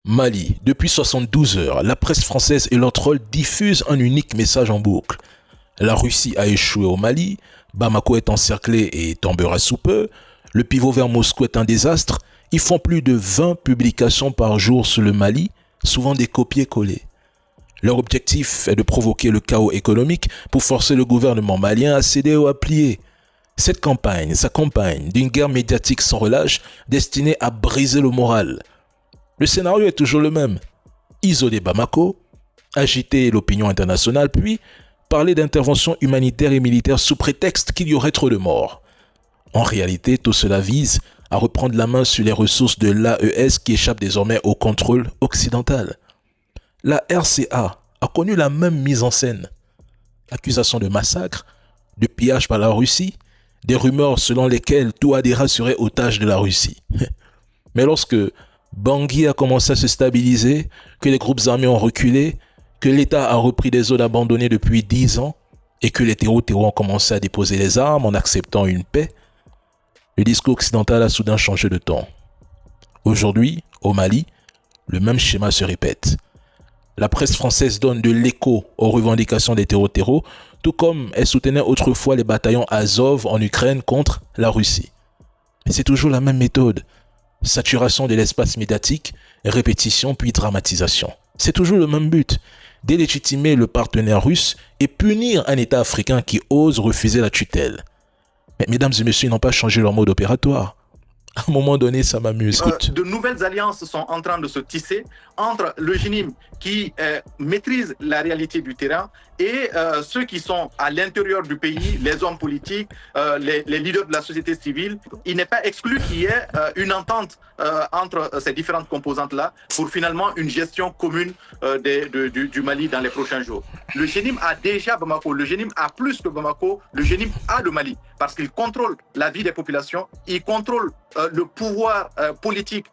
Mali, depuis 72 heures, la presse française et leur troll diffusent un unique message en boucle. La Russie a échoué au Mali, Bamako est encerclé et tombera sous peu, le pivot vers Moscou est un désastre, ils font plus de 20 publications par jour sur le Mali, souvent des copier-coller. Leur objectif est de provoquer le chaos économique pour forcer le gouvernement malien à céder ou à plier. Cette campagne s'accompagne d'une guerre médiatique sans relâche destinée à briser le moral. Le scénario est toujours le même. Isoler Bamako, agiter l'opinion internationale, puis parler d'intervention humanitaire et militaire sous prétexte qu'il y aurait trop de morts. En réalité, tout cela vise à reprendre la main sur les ressources de l'AES qui échappent désormais au contrôle occidental. La RCA a connu la même mise en scène. Accusations de massacre, de pillage par la Russie, des rumeurs selon lesquelles Touadéra serait otage de la Russie. Mais lorsque Bangui a commencé à se stabiliser, que les groupes armés ont reculé, que l'État a repris des zones abandonnées depuis 10 ans et que les terreaux ont commencé à déposer les armes en acceptant une paix, le discours occidental a soudain changé de ton. Aujourd'hui, au Mali, le même schéma se répète. La presse française donne de l'écho aux revendications des terreaux, tout comme elle soutenait autrefois les bataillons Azov en Ukraine contre la Russie. Mais c'est toujours la même méthode. Saturation de l'espace médiatique, répétition puis dramatisation. C'est toujours le même but. Délégitimer le partenaire russe et punir un État africain qui ose refuser la tutelle. Mais mesdames et messieurs, ils n'ont pas changé leur mode opératoire. À un moment donné, ça m'amuse. De nouvelles alliances sont en train de se tisser entre le GNIM qui maîtrise la réalité du terrain et ceux qui sont à l'intérieur du pays, les hommes politiques, les leaders de la société civile. Il n'est pas exclu qu'il y ait une entente entre ces différentes composantes-là pour finalement une gestion commune du Mali dans les prochains jours. Le GNIM a déjà Bamako, le GNIM a plus que Bamako, le GNIM a le Mali parce qu'il contrôle la vie des populations, il contrôle le pouvoir politique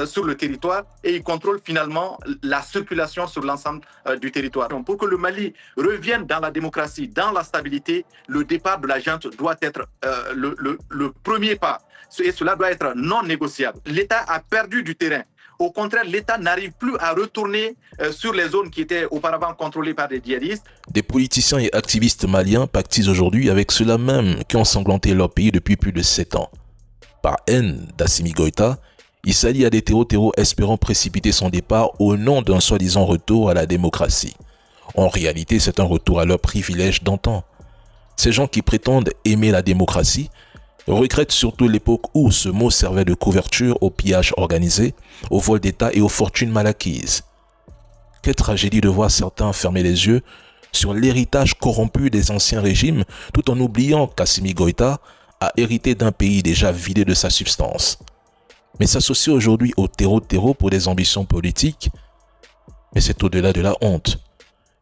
sur le territoire et il contrôle finalement la circulation sur l'ensemble du territoire. Donc, pour que le Mali revienne dans la démocratie, dans la stabilité, le départ de la junte doit être le premier pas et cela doit être non négociable. L'État a perdu du terrain. Au contraire, l'État n'arrive plus à retourner sur les zones qui étaient auparavant contrôlées par des djihadistes. Des politiciens et activistes maliens pactisent aujourd'hui avec ceux-là même qui ont sanglanté leur pays depuis plus de 7 ans. Par haine d'Assimi Goïta, il s'allie à des terreaux espérant précipiter son départ au nom d'un soi-disant retour à la démocratie. En réalité, c'est un retour à leur privilège d'antan. Ces gens qui prétendent aimer la démocratie regrettent surtout l'époque où ce mot servait de couverture au pillage organisé, au vol d'État et aux fortunes mal acquises. Quelle tragédie de voir certains fermer les yeux sur l'héritage corrompu des anciens régimes tout en oubliant qu'Assimi Goïta a hérité d'un pays déjà vidé de sa substance. Mais s'associer aujourd'hui au terreau pour des ambitions politiques, mais c'est au-delà de la honte.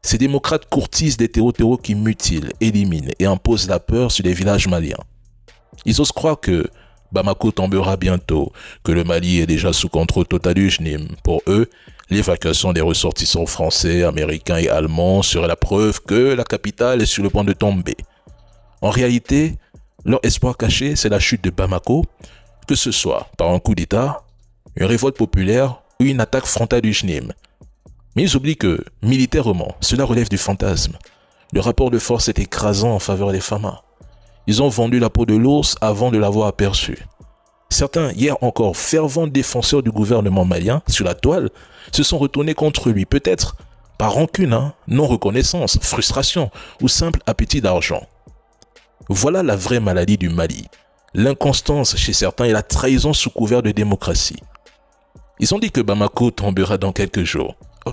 Ces démocrates courtisent des terreaux qui mutilent, éliminent et imposent la peur sur les villages maliens. Ils osent croire que Bamako tombera bientôt, que le Mali est déjà sous contrôle total du GNIM. Pour eux, l'évacuation des ressortissants français, américains et allemands serait la preuve que la capitale est sur le point de tomber. En réalité, leur espoir caché, c'est la chute de Bamako, que ce soit par un coup d'État, une révolte populaire ou une attaque frontale du GNIM. Mais ils oublient que, militairement, cela relève du fantasme. Le rapport de force est écrasant en faveur des Fama. Ils ont vendu la peau de l'ours avant de l'avoir aperçu. Certains, hier encore fervents défenseurs du gouvernement malien, sur la toile, se sont retournés contre lui, peut-être par rancune, non-reconnaissance, frustration ou simple appétit d'argent. Voilà la vraie maladie du Mali. L'inconstance chez certains et la trahison sous couvert de démocratie. Ils ont dit que Bamako tombera dans quelques jours.